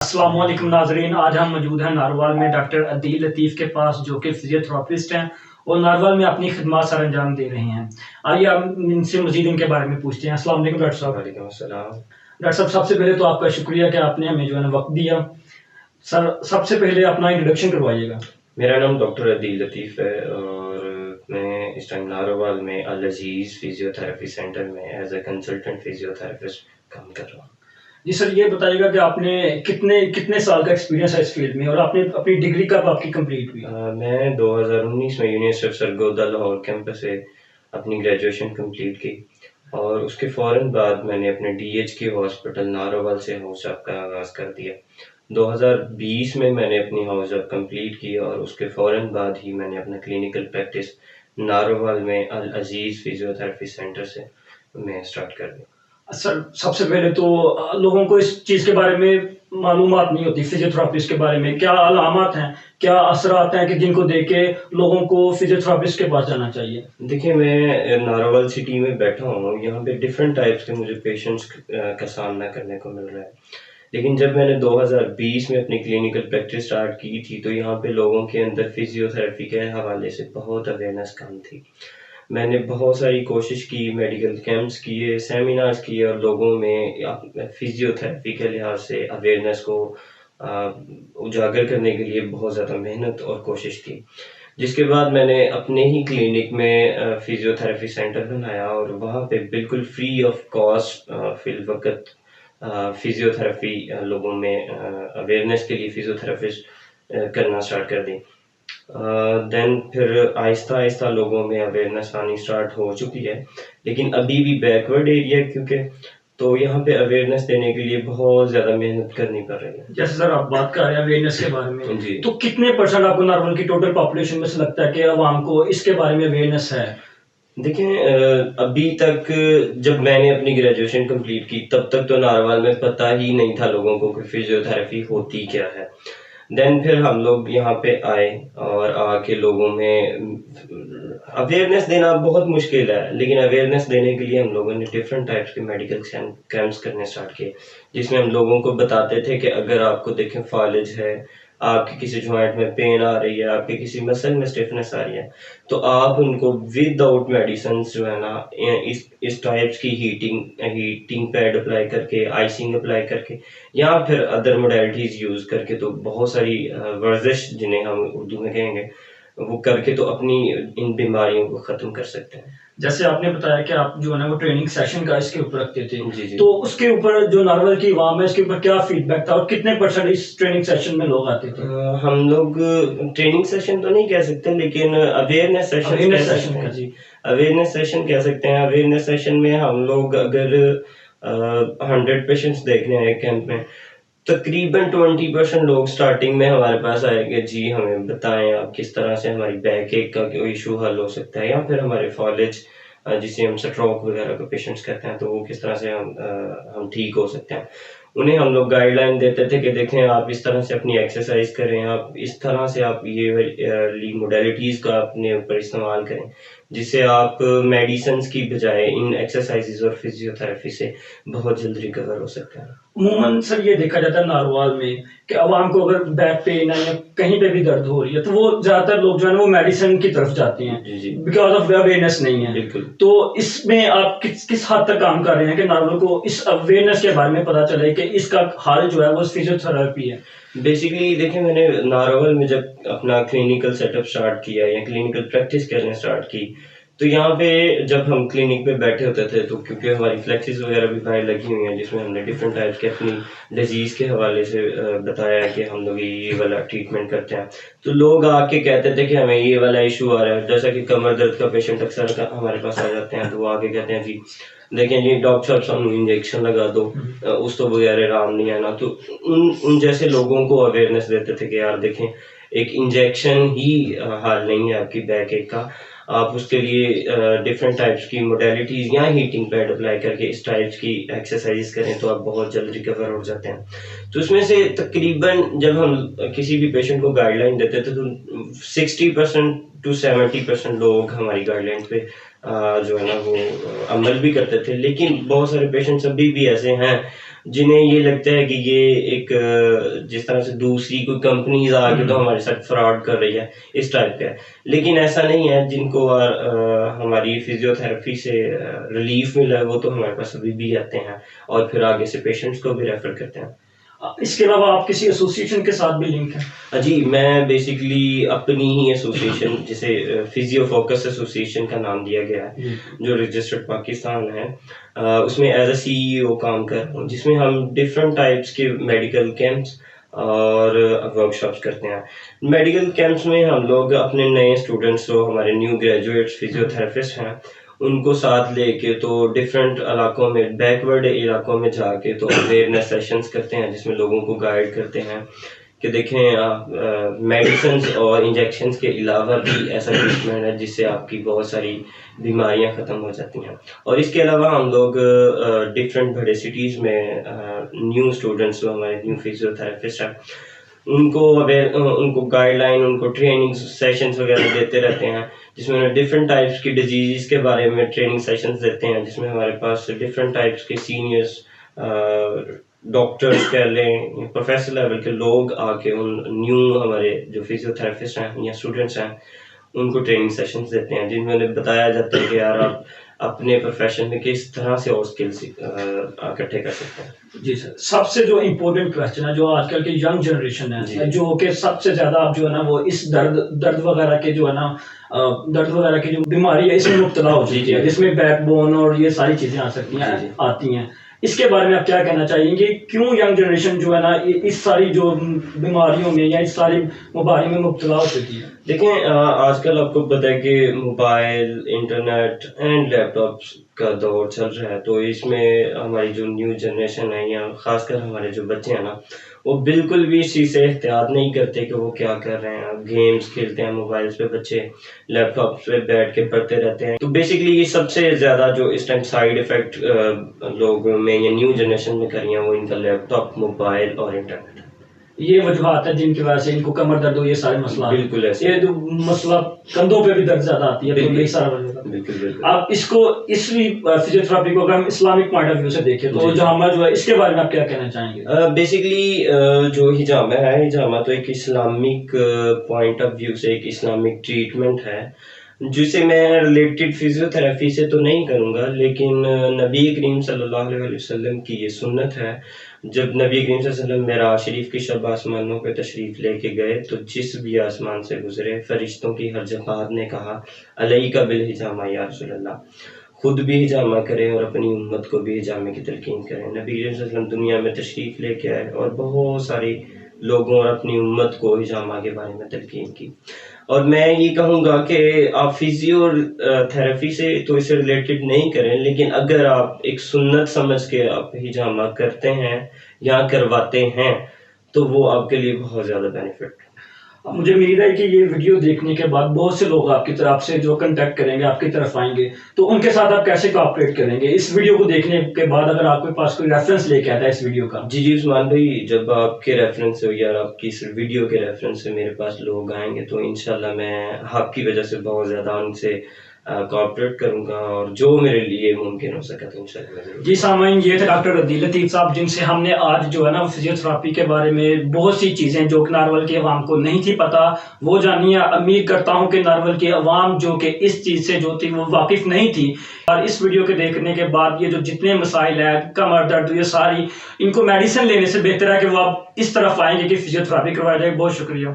अस्सलाम वालेकुम नाजरीन, आज हम मौजूद हैं नारवाल में डॉक्टर अदील लतीफ़ के पास, जो कि फिजियोथेरापिस्ट हैं और नारवाल में अपनी खिदमत सर अंजाम दे रहे हैं। आइए हम इनसे मजीद इनके बारे में पूछते हैं। अस्सलाम वालेकुम डॉक्टर साहब। वालेकुम अस्सलाम। डॉक्टर साहब, सबसे पहले तो आपका शुक्रिया कि आपने हमें जो है ना वक्त दिया। सर, सबसे पहले अपना इंट्रोडक्शन करवाइएगा। मेरा नाम डॉक्टर अदील लतीफ़ है और मैं इस टाइम नारोवाल में अल अजीज़ फिजियोथेरेपी सेंटर में एज ए कंसल्टेंट फिजियोथेरेपिस्ट काम कर रहा हूँ। जी सर, ये बताइएगा कि आपने कितने कितने साल का एक्सपीरियंस है इस फील्ड में और आपने अपनी डिग्री कब आपकी कंप्लीट हुई? मैं 2019 में university of Sargodha Lahore campus से अपनी ग्रेजुएशन कंप्लीट की और उसके फ़ौरन बाद मैंने अपने DHK हॉस्पिटल नारोवाल से हाउस जॉब का आगाज़ कर दिया। 2020 में मैंने अपनी हाउस जॉब कंप्लीट की और उसके फ़ौरन बाद ही मैंने अपना क्लिनिकल प्रैक्टिस नारोवाल में अल अजीज़ फिजियोथेरेपी सेंटर से मैं स्टार्ट कर दी। सर, सबसे पहले तो लोगों को इस चीज़ के बारे में मालूमात नहीं होती, फिजियोथेरापिस्ट के बारे में क्या अलामत हैं, क्या असरात हैं कि जिनको देख के लोगों को फिजियोथेरापिस्ट के पास जाना चाहिए? देखिए, मैं नारोवाल सिटी में बैठा हूँ, यहाँ पे डिफरेंट टाइप्स के मुझे पेशेंट्स का सामना करने को मिल रहा है। लेकिन जब मैंने 2020 में अपनी क्लिनिकल प्रैक्टिस स्टार्ट की थी तो यहाँ पे लोगों के अंदर फिजियोथेरेपी के हवाले से बहुत अवेयरनेस कम थी। मैंने बहुत सारी कोशिश की, मेडिकल कैंप्स किए, सेमिनार्स किए और लोगों में फिजियोथेरेपी के लिहाज से अवेयरनेस को उजागर करने के लिए बहुत ज़्यादा मेहनत और कोशिश की। जिसके बाद मैंने अपने ही क्लिनिक में फिजियोथेरेपी सेंटर बनाया और वहाँ पे बिल्कुल फ्री ऑफ कॉस्ट फिलवक़्त फिजियोथेरेपी लोगों में अवेयरनेस के लिए फिजियोथेरेपिस्ट करना स्टार्ट कर दी। देन फिर आहिस्ता-आहिस्ता लोगों में अवेयरनेस आनी स्टार्ट हो चुकी है, लेकिन अभी भी बैकवर्ड एरिया क्योंकि तो यहाँ पे अवेयरनेस देने के लिए बहुत ज़्यादा मेहनत करनी पड़ रही है। जैसे सर आप बात कर रहे हैं अवेयरनेस के बारे में, जी। तो कितने परसेंट आपको नार्मल की टोटल पॉपुलेशन में से लगता है कि आवाम को इसके बारे में अवेयरनेस है? देखें, अभी तक जब मैंने अपनी ग्रेजुएशन कंप्लीट की तब तक तो नारोवाल में पता ही नहीं था लोगों को कि फिजियोथेरेपी होती क्या है। देन फिर हम लोग यहाँ पे आए और आके लोगों में अवेयरनेस देना बहुत मुश्किल है, लेकिन अवेयरनेस देने के लिए हम लोगों ने डिफरेंट टाइप्स के मेडिकल कैंप्स करने स्टार्ट किए, जिसमें हम लोगों को बताते थे कि अगर आपको देखें फालिज है, आपके किसी जॉइंट में पेन आ रही है, आपके किसी मसल में स्टिफनेस आ रही है, तो आप उनको विदाउट मेडिसिन जो है ना इस टाइप्स की हीटिंग पैड अप्लाई करके, आइसिंग अप्लाई करके या फिर अदर मोडेलिटीज़ यूज़ करके, तो बहुत सारी वर्जिश जिन्हें हम उर्दू में कहेंगे, वो करके तो अपनी इन बीमारियों को ख़त्म कर सकते हैं। जैसे आपने बताया कि आप जो है ना वो ट्रेनिंग सेशन का इसके ऊपर रखते थे, जी, जी। तो उसके ऊपर जो नार्मल की आवाम है इसके ऊपर क्या फीडबैक था और कितने परसेंट इस ट्रेनिंग सेशन में लोग आते थे? हम लोग ट्रेनिंग सेशन तो नहीं कह सकते, लेकिन अवेयरनेस सेशन कह सकते हैं। जी, अवेयरनेस सेशन कह सकते हैं। अवेयरनेस सेशन में हम लोग अगर 100 पेशेंट्स देखने आए कैंप में, तकरीबन 20% लोग स्टार्टिंग में हमारे पास आएंगे, जी हमें बताएं आप किस तरह से हमारी बैक एक का कोई इशू हल हो सकता है, या फिर हमारे फॉलेज जिसे हम स्ट्रोक वगैरह के पेशेंट्स कहते हैं, तो वो किस तरह से हम ठीक हो सकते हैं। उन्हें हम लोग गाइडलाइन देते थे कि देखें आप इस तरह से अपनी एक्सरसाइज करें, आप इस तरह से आप ये मोडेलिटीज़ का अपने ऊपर इस्तेमाल करें, जिससे आप मेडिसिन की बजाय इन एक्सरसाइजेज और फिजियोथेरेपी से बहुत जल्द रिकवर हो सकते हैं। अमूमन सर ये देखा जाता है नारोवाल में कि आवाम को अगर बैक पेन है या कहीं पे भी दर्द हो रही है तो वो ज़्यादातर लोग जो है ना वो मेडिसिन की तरफ जाते हैं, जी, जी। बिकॉज ऑफ अवेयरनेस नहीं है। बिल्कुल। तो इसमें आप किस हद तक काम कर रहे हैं कि नारोवाल को इस अवेयरनेस के बारे में पता चले कि इसका हल जो है वो फिजियोथेरेपी है? बेसिकली देखिए, मैंने नारोवाल में जब अपना क्लिनिकल सेटअप स्टार्ट किया या क्लिनिकल प्रैक्टिस करने स्टार्ट की, तो यहाँ पे जब हम क्लिनिक पे बैठे होते थे तो क्योंकि हमारी फ्लेक्सिस वगैरह भी बाहर लगी हुई हैं, जिसमें हमने डिफरेंट टाइप्स के अपनी डिजीज़ के हवाले से बताया कि हम लोग ये वाला ट्रीटमेंट करते हैं, तो लोग आके कहते थे कि हमें ये वाला इशू आ रहा है। जैसा कि कमर दर्द का पेशेंट अक्सर हमारे पास आ जाते हैं, तो वो आके कहते हैं जी देखें जी डॉक्टर साहब सानू इंजेक्शन लगा दो, उस तो बगैर आराम नहीं आना। तो उन जैसे लोगों को अवेयरनेस देते थे कि यार देखें, एक इंजेक्शन ही हल नहीं है आपकी बैक एक का, آپ اس کے لیے ڈفرینٹ ٹائپس کی موڈیلٹیز یا ہیٹنگ پیڈ اپلائی کر کے اس ٹائپس کی ایکسرسائز کریں تو آپ بہت جلد ریکور ہو جاتے ہیں. تو اس میں سے تقریباً جب ہم کسی بھی پیشنٹ کو گائیڈ لائن دیتے تھے تو 60% to 70% لوگ ہماری گائیڈ لائن پہ جو ہے نا وہ عمل بھی کرتے تھے. لیکن بہت سارے پیشنٹس ابھی بھی ایسے ہیں جنہیں یہ لگتا ہے کہ یہ ایک جس طرح سے دوسری کوئی کمپنیز آ کے تو ہمارے ساتھ فراڈ کر رہی ہے اس ٹائپ کا ہے. لیکن ایسا نہیں ہے. جن کو ہماری فزیو تھراپی سے ریلیف ملا ہے وہ تو ہمارے پاس ابھی بھی آتے ہیں اور پھر آگے سے پیشنٹس کو بھی ریفر کرتے ہیں. اس کے علاوہ آپ کسی ایسوسیشن کے ساتھ بھی لنک ہیں؟ جی میں بیسکلی اپنی ہی ایسوسیشن جسے فزیو فوکس ایسوسیشن کا نام دیا گیا ہے جو رجسٹرڈ پاکستان ہے اس میں ایز اے CEO کام کر رہا ہوں جس میں ہم ڈفرینٹ ٹائپس کے میڈیکل کیمپس اور ورک شاپس کرتے ہیں. میڈیکل کیمپس میں ہم لوگ اپنے نئے اسٹوڈنٹس جو ہمارے نیو گریجویٹس فزیو تھراپسٹ ہیں ان کو ساتھ لے کے تو ڈفرینٹ علاقوں میں بیکورڈ علاقوں میں جا کے تو اویئرنیس سیشنز کرتے ہیں جس میں لوگوں کو گائیڈ کرتے ہیں کہ دیکھیں میڈیسنز اور انجیکشنز کے علاوہ بھی ایسا ٹریٹمنٹ ہے جس سے آپ کی بہت ساری بیماریاں ختم ہو جاتی ہیں. اور اس کے علاوہ ہم لوگ ڈفرینٹ بڑے سٹیز میں نیو اسٹوڈنٹس جو ہمارے نیو فزیو تھراپسٹ ہیں ان کو گائیڈ لائن ان کو ٹریننگ سیشنز وغیرہ دیتے رہتے ہیں جس میں ڈفرینٹ ٹائپس کی ڈیزیز کے بارے میں ٹریننگ سیشنز دیتے ہیں جس میں ہمارے پاس ڈفرینٹ ٹائپس کے سینئرس ڈاکٹرس کہہ لیں پروفیسر لیول کے لوگ آ کے ان نیو ہمارے جو فزیو تھراپسٹ ہیں یا اسٹوڈنٹس ہیں ان کو ٹریننگ سیشنز دیتے ہیں جن میں انہیں بتایا جاتا ہے کہ یار آپ اپنے پروفیشن میں کس طرح سے اور اسکلس اکٹھے کر سکتے ہیں. جی سر, سب سے جو امپورٹنٹ کوشچن ہے جو آج کل کی ینگ جنریشن ہے جو کہ سب سے زیادہ آپ جو ہے نا وہ اس درد وغیرہ کے جو ہے نا درد وغیرہ کی جو بیماری ہے اس میں مبتلا ہو چکی ہے جس میں بیک بون اور یہ ساری چیزیں آ سکتی ہیں آتی ہیں. اس کے بارے میں آپ کیا کہنا چاہیے گے کیوں ینگ جنریشن جو ہے نا اس ساری جو بیماریوں میں یا اس ساری بیماری میں مبتلا ہو چکی ہے؟ دیکھیں آج کل آپ کو پتہ ہے کہ mobile internet and laptops کا دور چل رہا ہے تو اس میں ہماری جو نیو جنریشن ہے یا خاص کر ہمارے جو بچے ہیں نا وہ بالکل بھی اس چیز سے احتیاط نہیں کرتے کہ وہ کیا کر رہے ہیں. گیمز کھیلتے ہیں موبائلس پہ بچے لیپ ٹاپس پہ بیٹھ کے پڑھتے رہتے ہیں. تو بیسکلی یہ سب سے زیادہ جو اس ٹائم سائیڈ افیکٹ لوگوں میں یا نیو جنریشن میں کر رہی ہیں وہ ان کا لیپ ٹاپ موبائل اور انٹرنیٹ. یہ وجوہات ہیں جن کی وجہ سے ان کو کمر درد ہو یہ سارے مسئلہ بالکل ایسے یہ جو مسئلہ کندھوں پہ بھی درد زیادہ آتی ہے تو یہی سارا وجہ. بالکل آپ اس کو اس فزیو تھراپی کو اگر ہم اسلامک پوائنٹ آف ویو سے دیکھیں تو حجامہ جو ہے اس کے بارے میں آپ کیا کہنا چاہیں گے؟ بیسکلی جو حجامہ ہے حجامہ تو ایک اسلامک پوائنٹ آف ویو سے ایک اسلامک ٹریٹمنٹ ہے جسے میں ریلیٹڈ فزیو تھراپی سے تو نہیں کروں گا لیکن نبی کریم صلی اللہ علیہ وسلم کی یہ سنت ہے. جب نبی کریم صلی اللہ علیہ وسلم معراج شریف کی شب آسمانوں پہ تشریف لے کے گئے تو جس بھی آسمان سے گزرے فرشتوں کی ہر جماعت نے کہا علیک بالحجامہ یا رسول اللہ, خود بھی حجامہ کریں اور اپنی امت کو بھی حجامے کی تلقین کریں. نبی کریم صلی اللہ علیہ وسلم دنیا میں تشریف لے کے آئے اور بہت ساری لوگوں اور اپنی امت کو حجامہ کے بارے میں تلقین کی. اور میں یہ کہوں گا کہ آپ فزیو تھراپی سے تو اسے ریلیٹڈ نہیں کریں لیکن اگر آپ ایک سنت سمجھ کے آپ حجامہ کرتے ہیں یا کرواتے ہیں تو وہ آپ کے لیے بہت زیادہ بینیفٹ. مجھے امید ہے کہ یہ ویڈیو دیکھنے کے بعد بہت سے لوگ آپ کی طرف سے جو کنٹیکٹ کریں گے آپ کی طرف آئیں گے تو ان کے ساتھ آپ کیسے کوآپریٹ کریں گے اس ویڈیو کو دیکھنے کے بعد اگر آپ کے پاس کوئی ریفرنس لے کے آتا ہے اس ویڈیو کا؟ جی عثمان بھائی, جب آپ کے ریفرنس سے یا آپ کی اس ویڈیو کے ریفرنس سے میرے پاس لوگ آئیں گے تو انشاءاللہ میں آپ کی وجہ سے بہت زیادہ ان سے کوآپریٹ کروں گا اور جو میرے لیے ممکن ہو سکا تو انشاءاللہ. جی سامعین, یہ تھے ڈاکٹر عدیل لطیف صاحب جن سے ہم نے آج جو ہے نا فزیو تھراپی کے بارے میں بہت سی چیزیں جو کہ نارول کی عوام کو نہیں تھی پتہ وہ جانی ہے. امید کرتا ہوں کہ نارول کی عوام جو کہ اس چیز سے جو تھی وہ واقف نہیں تھی اور اس ویڈیو کے دیکھنے کے بعد یہ جو جتنے مسائل ہیں کمر درد یہ ساری ان کو میڈیسن لینے سے بہتر ہے کہ وہ آپ اس طرف آئیں گے کہ فزیو تھراپی کروایا جائے. بہت شکریہ.